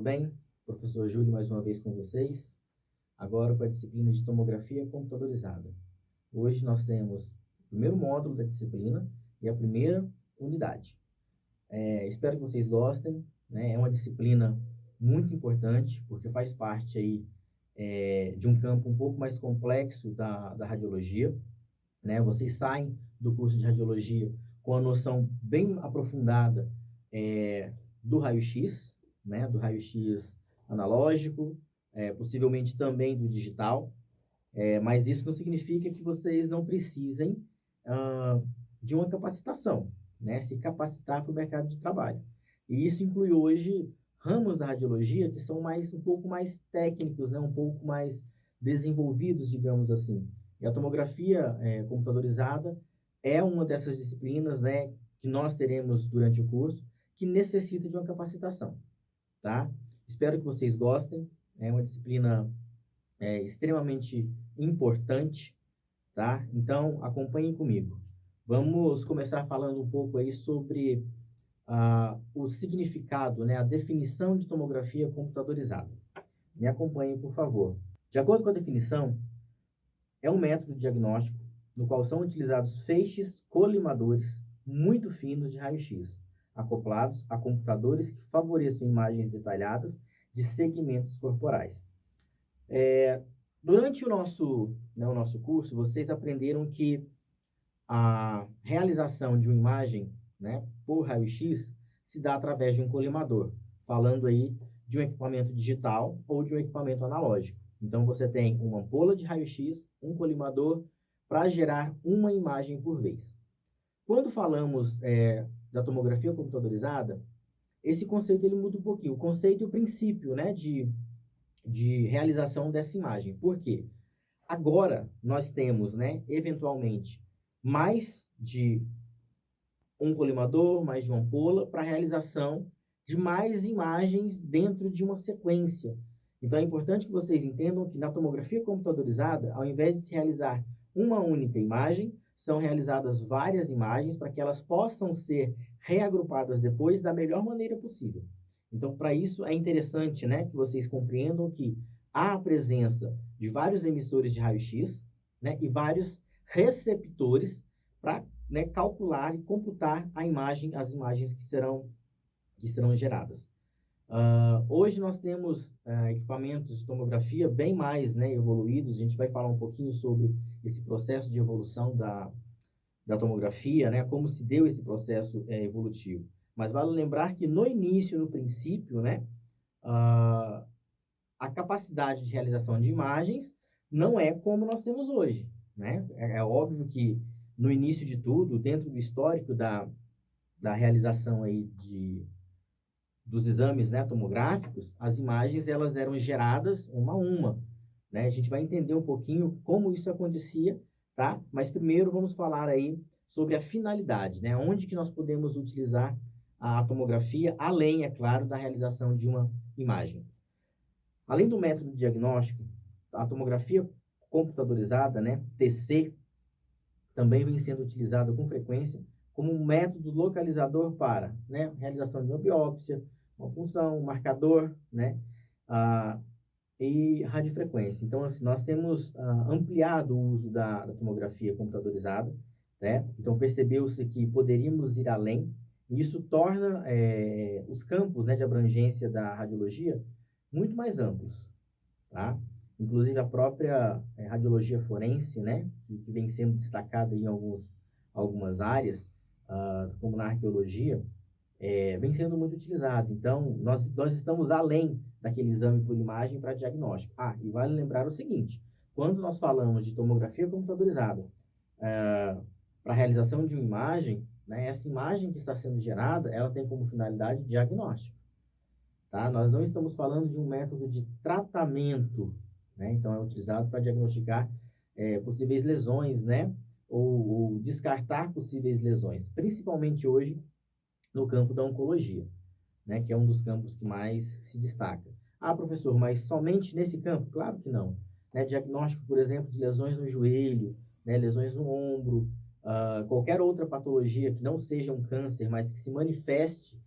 bem? Professor Júlio, mais uma vez com vocês, agora com a disciplina de tomografia computadorizada. Hoje nós temos o primeiro módulo da disciplina e a primeira unidade. Espero que vocês gostem, né? É uma disciplina muito importante, porque faz parte aí, de um campo um pouco mais complexo da radiologia, né? Vocês saem do curso de radiologia com a noção bem aprofundada do raio-x, né? Do raio-x analógico, possivelmente também do digital, mas isso não significa que vocês não precisem de uma capacitação, né? Se capacitar para o mercado de trabalho. E isso inclui hoje ramos da radiologia que são um pouco mais técnicos, né? Um pouco mais desenvolvidos, digamos assim. E a tomografia computadorizada é uma dessas disciplinas, né, que nós teremos durante o curso, que necessita de uma capacitação, tá? Espero que vocês gostem. É uma disciplina extremamente importante, tá? Então, acompanhem comigo. Vamos começar falando um pouco aí sobre o significado, né, a definição de tomografia computadorizada. Me acompanhem, por favor. De acordo com a definição, é um método de diagnóstico no qual são utilizados feixes colimadores muito finos de raio-x, acoplados a computadores que favoreçam imagens detalhadas de segmentos corporais. Durante o nosso curso, vocês aprenderam que a realização de uma imagem, né, por raio-x se dá através de um colimador, falando aí de um equipamento digital ou de um equipamento analógico. Então, você tem uma ampola de raio-x, um colimador, para gerar uma imagem por vez. Quando falamos da tomografia computadorizada, esse conceito ele muda um pouquinho. O conceito e o princípio, né, de realização dessa imagem. Por quê? Agora, nós temos, né, eventualmente, mais de um colimador, mais de uma ampola, para a realização de mais imagens dentro de uma sequência. Então, é importante que vocês entendam que na tomografia computadorizada, ao invés de se realizar uma única imagem, são realizadas várias imagens para que elas possam ser reagrupadas depois da melhor maneira possível. Então, para isso, é interessante, né, que vocês compreendam que há a presença de vários emissores de raio-x, né, e vários receptores para, né, calcular e computar as imagens que serão geradas. Hoje nós temos equipamentos de tomografia bem mais, né, evoluídos. A gente vai falar um pouquinho sobre esse processo de evolução da tomografia, né, como se deu esse processo evolutivo. Mas vale lembrar que no início, no princípio, né, a capacidade de realização de imagens não é como nós temos hoje, né? É óbvio que no início de tudo, dentro do histórico da realização aí dos exames, né, tomográficos, as imagens elas eram geradas uma a uma, né? A gente vai entender um pouquinho como isso acontecia, tá? Mas primeiro vamos falar aí sobre a finalidade, né? Onde que nós podemos utilizar a tomografia, além, é claro, da realização de uma imagem. Além do método de diagnóstico, a tomografia computadorizada, né, TC, também vem sendo utilizada com frequência como um método localizador para, né, realização de uma biópsia, uma punção, um marcador, né, e radiofrequência. Então, assim, nós temos ampliado o uso da tomografia computadorizada, né? Então, percebeu-se que poderíamos ir além, e isso torna os campos, né, de abrangência da radiologia muito mais amplos, tá? Inclusive a própria radiologia forense, né, que vem sendo destacada em algumas áreas, como na arqueologia, vem sendo muito utilizado. Então, nós estamos além daquele exame por imagem para diagnóstico. E vale lembrar o seguinte, quando nós falamos de tomografia computadorizada para a realização de uma imagem, né, essa imagem que está sendo gerada, ela tem como finalidade diagnóstico. Tá? Nós não estamos falando de um método de tratamento, né? Então, é utilizado para diagnosticar possíveis lesões, né? Ou descartar possíveis lesões, principalmente hoje no campo da oncologia, né? Que é um dos campos que mais se destaca. Professor, mas somente nesse campo? Claro que não. Né? Diagnóstico, por exemplo, de lesões no joelho, né? Lesões no ombro, qualquer outra patologia que não seja um câncer, mas que se manifeste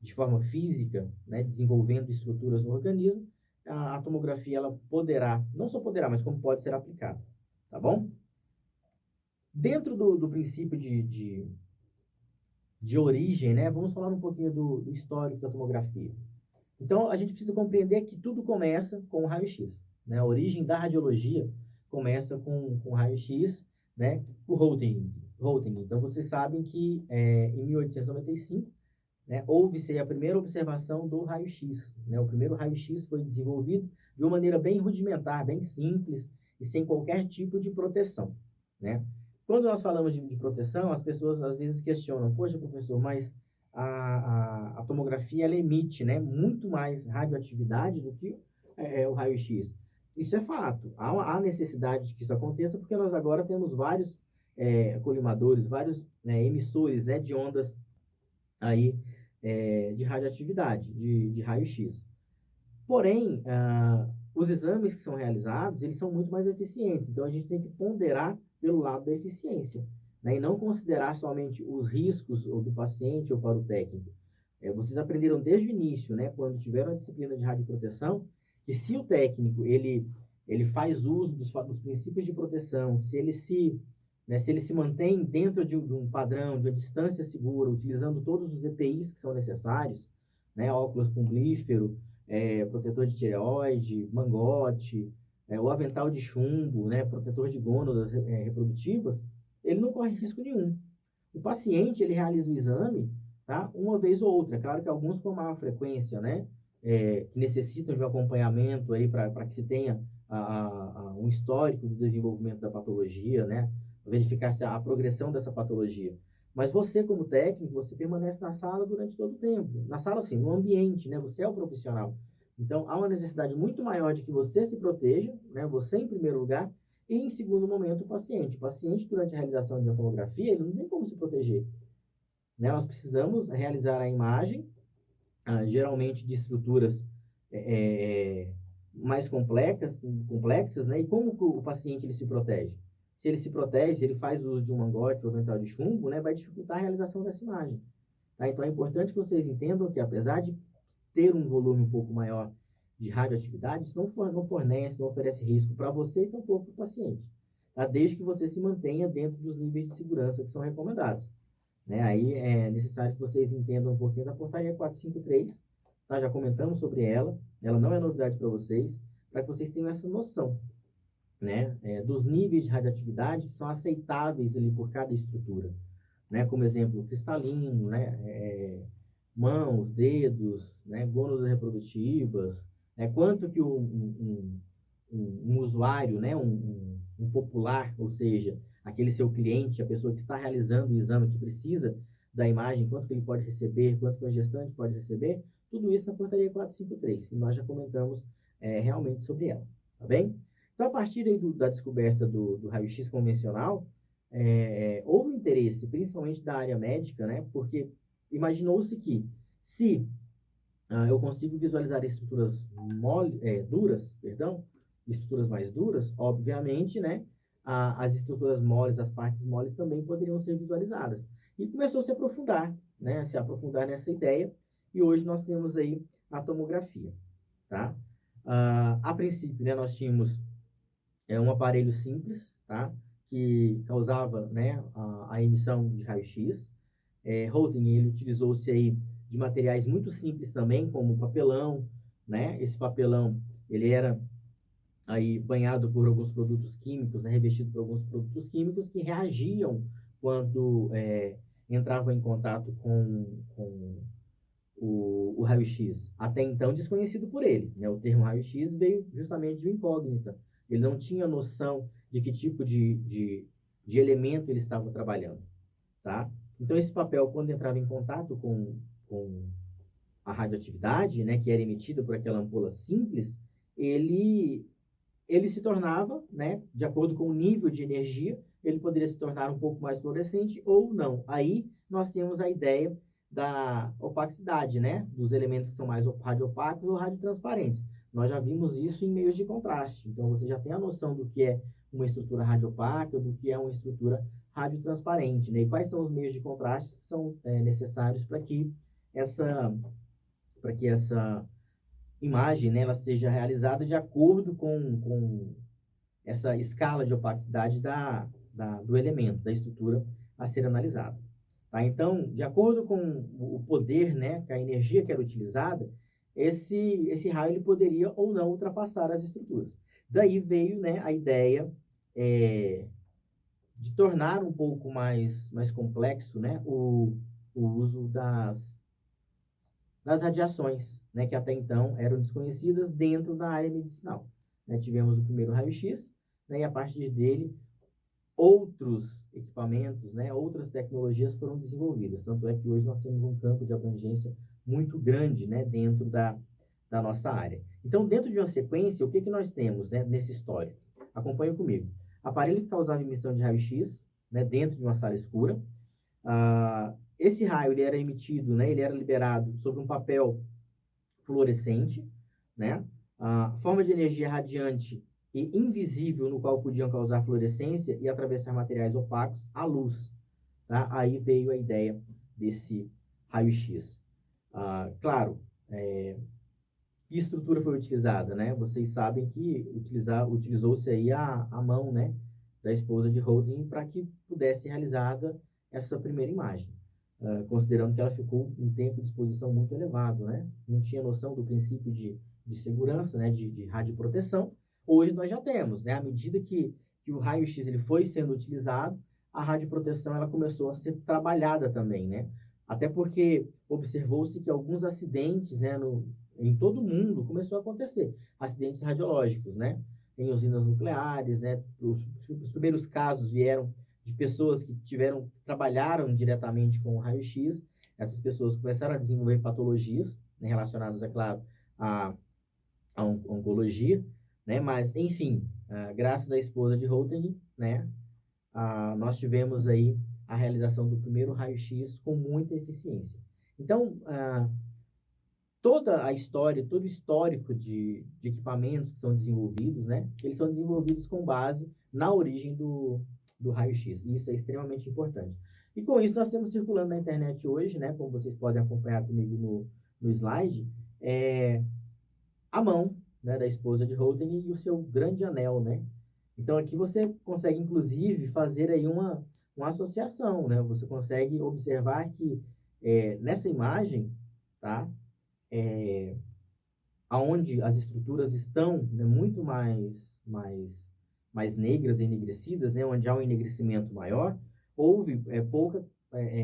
de forma física, né, desenvolvendo estruturas no organismo, a tomografia ela poderá, não só poderá, mas como pode ser aplicada, tá bom? Dentro do princípio de origem, né, vamos falar um pouquinho do histórico da tomografia. Então, a gente precisa compreender que tudo começa com o raio-x, né? A origem da radiologia começa com o raio-x, né? O Röntgen. Então, vocês sabem que em 1895, né, houve-se a primeira observação do raio-x, né? O primeiro raio-x foi desenvolvido de uma maneira bem rudimentar, bem simples e sem qualquer tipo de proteção, né? Quando nós falamos de proteção, as pessoas às vezes questionam, poxa, professor, mas a tomografia ela emite, né, muito mais radioatividade do que o raio-x. Isso é fato. Há necessidade de que isso aconteça, porque nós agora temos vários colimadores, vários emissores, né, de ondas aí, de radioatividade, de raio-x. Porém, os exames que são realizados, eles são muito mais eficientes. Então, a gente tem que ponderar pelo lado da eficiência, né? E não considerar somente os riscos ou do paciente ou para o técnico. Vocês aprenderam desde o início, né, quando tiveram a disciplina de radioproteção, que se o técnico ele faz uso dos princípios de proteção, se ele se mantém dentro de um padrão, de uma distância segura, utilizando todos os EPIs que são necessários, né, óculos plumblífero, protetor de tireoide, mangote, o avental de chumbo, né, protetor de gônadas reprodutivas, ele não corre risco nenhum. O paciente, ele realiza o exame, tá, uma vez ou outra. É claro que alguns com maior frequência, né, que necessitam de um acompanhamento aí para que se tenha um histórico do desenvolvimento da patologia, né, verificar a progressão dessa patologia. Mas você, como técnico, você permanece na sala durante todo o tempo. Na sala, assim, no ambiente, né? Você é o profissional. Então, há uma necessidade muito maior de que você se proteja, né? Você em primeiro lugar, e em segundo momento o paciente. O paciente, durante a realização de uma tomografia, ele não tem como se proteger, né? Nós precisamos realizar a imagem, geralmente de estruturas mais complexas, né? E como que o paciente ele se protege? Se ele se protege, se ele faz uso de um mangote ou avental de chumbo, né, vai dificultar a realização dessa imagem. Tá? Então, é importante que vocês entendam que, apesar de ter um volume um pouco maior de radioatividade, isso não fornece, não oferece risco para você e tampouco para o paciente. Tá? Desde que você se mantenha dentro dos níveis de segurança que são recomendados. Né? Aí é necessário que vocês entendam um pouquinho da portaria 453, tá? Já comentamos sobre ela não é novidade para vocês, para que vocês tenham essa noção, né, dos níveis de radioatividade que são aceitáveis ali por cada estrutura, né, como exemplo, cristalino, né, mãos, dedos, né, gônadas reprodutivas, né, quanto que um usuário, né, um popular, ou seja, aquele seu cliente, a pessoa que está realizando o exame, que precisa da imagem, quanto que ele pode receber, quanto que a gestante pode receber, tudo isso na portaria 453, e nós já comentamos realmente sobre ela, tá bem? Então, a partir aí da descoberta do raio-x convencional, houve um interesse, principalmente da área médica, né? Porque imaginou-se que, se eu consigo visualizar estruturas duras, estruturas mais duras, obviamente, né? As estruturas moles, as partes moles também poderiam ser visualizadas. E começou a se aprofundar, né? Se aprofundar nessa ideia, e hoje nós temos aí a tomografia, tá? A princípio, né, nós tínhamos um aparelho simples, tá? Que causava, né, a emissão de raio-x. Röntgen, ele utilizou-se aí de materiais muito simples também, como papelão, né? Esse papelão, ele era aí banhado por alguns produtos químicos, né? Revestido por alguns produtos químicos que reagiam quando entravam em contato com o raio-x, até então desconhecido por ele, né? O termo raio-x veio justamente de uma incógnita. Ele não tinha noção de que tipo de elemento ele estava trabalhando, tá? Então, esse papel, quando entrava em contato com a radioatividade, né, que era emitida por aquela ampola simples, ele se tornava, né, de acordo com o nível de energia, ele poderia se tornar um pouco mais fluorescente ou não. Aí, nós temos a ideia da opacidade, né, dos elementos que são mais radioopacos ou radiotransparentes. Nós já vimos isso em meios de contraste. Então, você já tem a noção do que é uma estrutura radiopaca, do que é uma estrutura radiotransparente, né? E quais são os meios de contraste que são necessários para que essa imagem, né, ela seja realizada de acordo com essa escala de opacidade do elemento, da estrutura a ser analisada. Tá? Então, de acordo com o poder, né, com a energia que era utilizada, esse raio ele poderia ou não ultrapassar as estruturas. Daí veio, né, a ideia de tornar um pouco mais complexo, né, o uso das radiações, né, que até então eram desconhecidas dentro da área medicinal. Né? Tivemos o primeiro raio-x, né, e a partir dele outros equipamentos, né, outras tecnologias foram desenvolvidas. Tanto é que hoje nós temos um campo de abrangência muito grande, né, dentro da nossa área. Então, dentro de uma sequência, o que nós temos, né, nesse histórico? Acompanhe comigo. Aparelho que causava emissão de raio-x, né, dentro de uma sala escura. Esse raio ele era emitido, né, ele era liberado sobre um papel fluorescente, né? A forma de energia radiante e invisível no qual podiam causar fluorescência e atravessar materiais opacos, a luz. Tá? Aí veio a ideia desse raio-x. Claro, que estrutura foi utilizada, né? Vocês sabem que utilizou-se aí a mão, né, da esposa de Holden para que pudesse realizada essa primeira imagem, considerando que ela ficou um tempo de exposição muito elevado, né? Não tinha noção do princípio de segurança, né, de radioproteção. Hoje nós já temos, né? À medida que o raio-x ele foi sendo utilizado, a radioproteção ela começou a ser trabalhada também, né? Até porque observou-se que alguns acidentes, né, em todo o mundo começou a acontecer, acidentes radiológicos, né? Em usinas nucleares, né? Os primeiros casos vieram de pessoas que trabalharam diretamente com o raio-x. Essas pessoas começaram a desenvolver patologias, né, relacionadas, é claro, à oncologia, né? Mas, enfim, graças à esposa de Röntgen, né, nós tivemos aí a realização do primeiro raio-x com muita eficiência. Então, toda a história, todo o histórico de equipamentos que são desenvolvidos, né, eles são desenvolvidos com base na origem do raio-x. E isso é extremamente importante. E com isso nós temos circulando na internet hoje, né, como vocês podem acompanhar comigo no slide, a mão, né, da esposa de Röntgen e o seu grande anel, né? Então aqui você consegue inclusive fazer aí uma associação, né? Você consegue observar que nessa imagem, tá? Aonde as estruturas estão, né, muito mais negras e enegrecidas, né, onde há um enegrecimento maior, houve pouca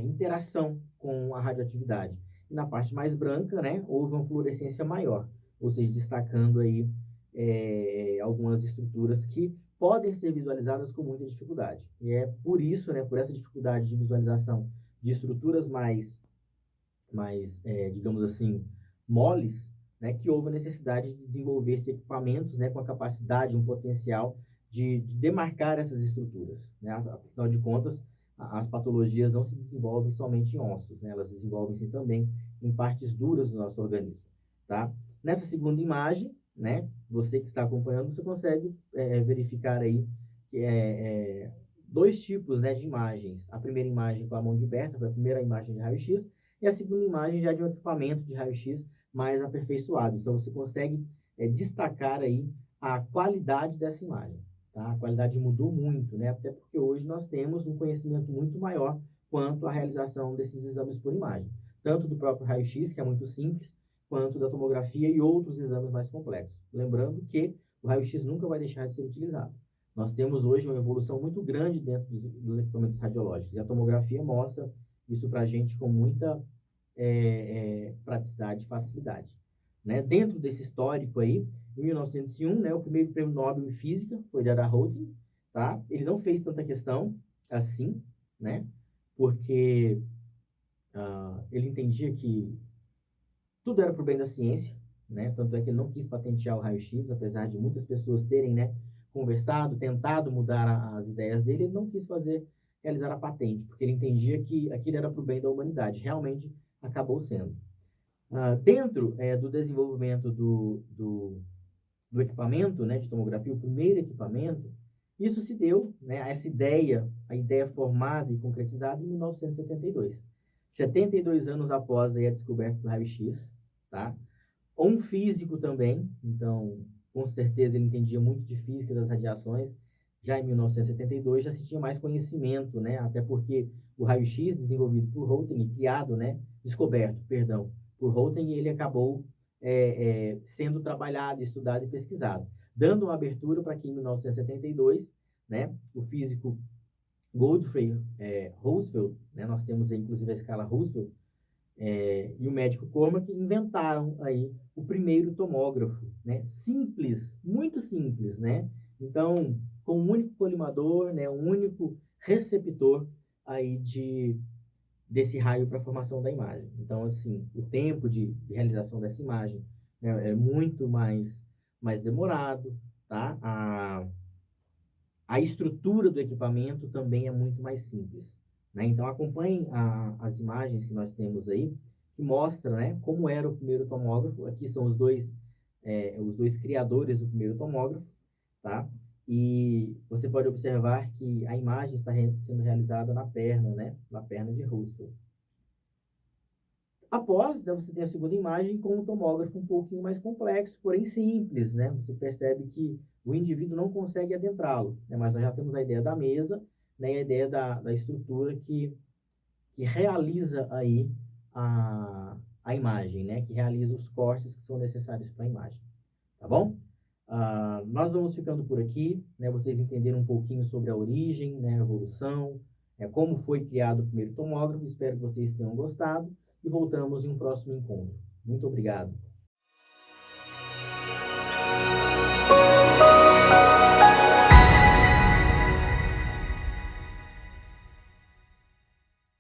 interação com a radioatividade. E na parte mais branca, né, houve uma fluorescência maior, ou seja, destacando aí algumas estruturas que podem ser visualizadas com muita dificuldade. E é por isso, né, por essa dificuldade de visualização de estruturas mais digamos assim, moles, né, que houve a necessidade de desenvolver esses equipamentos, né, com a capacidade, um potencial de demarcar essas estruturas. Né? Afinal de contas, as patologias não se desenvolvem somente em ossos, né? Elas desenvolvem-se também em partes duras do nosso organismo. Tá? Nessa segunda imagem, né, você que está acompanhando, você consegue verificar aí que dois tipos, né, de imagens. A primeira imagem com a mão de Berta, foi a primeira imagem de raio-x, e a segunda imagem já de um equipamento de raio-x mais aperfeiçoado. Então, você consegue destacar aí a qualidade dessa imagem. Tá? A qualidade mudou muito, né? Até porque hoje nós temos um conhecimento muito maior quanto à realização desses exames por imagem. Tanto do próprio raio-x, que é muito simples, quanto da tomografia e outros exames mais complexos. Lembrando que o raio-x nunca vai deixar de ser utilizado. Nós temos hoje uma evolução muito grande dentro dos equipamentos radiológicos. E a tomografia mostra isso para a gente com muita praticidade e facilidade. Né? Dentro desse histórico aí, em 1901, né, o primeiro prêmio Nobel em Física foi dado a Röntgen. Tá? Ele não fez tanta questão assim, né? Porque ele entendia que tudo era para o bem da ciência, né? Tanto é que ele não quis patentear o raio-x, apesar de muitas pessoas terem, né, conversado, tentado mudar as ideias dele, ele não quis realizar a patente, porque ele entendia que aquilo era para o bem da humanidade. Realmente acabou sendo. Dentro do desenvolvimento do equipamento, né, de tomografia, o primeiro equipamento, isso se deu, né, a ideia formada e concretizada em 1972. 72 anos após aí a descoberta do raio-x, tá? Um físico também, então, com certeza ele entendia muito de física das radiações. Já em 1972 já se tinha mais conhecimento, né? Até porque o raio-x desenvolvido por Röntgen, criado, né? Descoberto, perdão, por Röntgen, ele acabou sendo trabalhado, estudado e pesquisado, dando uma abertura para que em 1972, né? O físico Godfrey Roosevelt, né? Nós temos aí, inclusive, a escala Roosevelt, e o médico Cormack inventaram aí o primeiro tomógrafo, né? Simples, muito simples, né? Então, com um único colimador, né? Um único receptor aí desse raio para a formação da imagem. Então, assim, o tempo de realização dessa imagem, né, é muito mais demorado, tá? A estrutura do equipamento também é muito mais simples, né? Então, acompanhem as imagens que nós temos aí, que mostra, né, como era o primeiro tomógrafo. Aqui são os dois criadores do primeiro tomógrafo, tá? E você pode observar que a imagem está sendo realizada na perna, né? Na perna de Roosevelt. Após, né, você tem a segunda imagem com um tomógrafo um pouquinho mais complexo, porém simples, né? Você percebe que o indivíduo não consegue adentrá-lo, né? Mas nós já temos a ideia da mesa, né? E a ideia da estrutura que realiza aí a imagem, né? Que realiza os cortes que são necessários para a imagem, tá bom? Nós vamos ficando por aqui, né? Vocês entenderam um pouquinho sobre a origem, né? A evolução, como foi criado o primeiro tomógrafo. Espero que vocês tenham gostado e voltamos em um próximo encontro. Muito obrigado.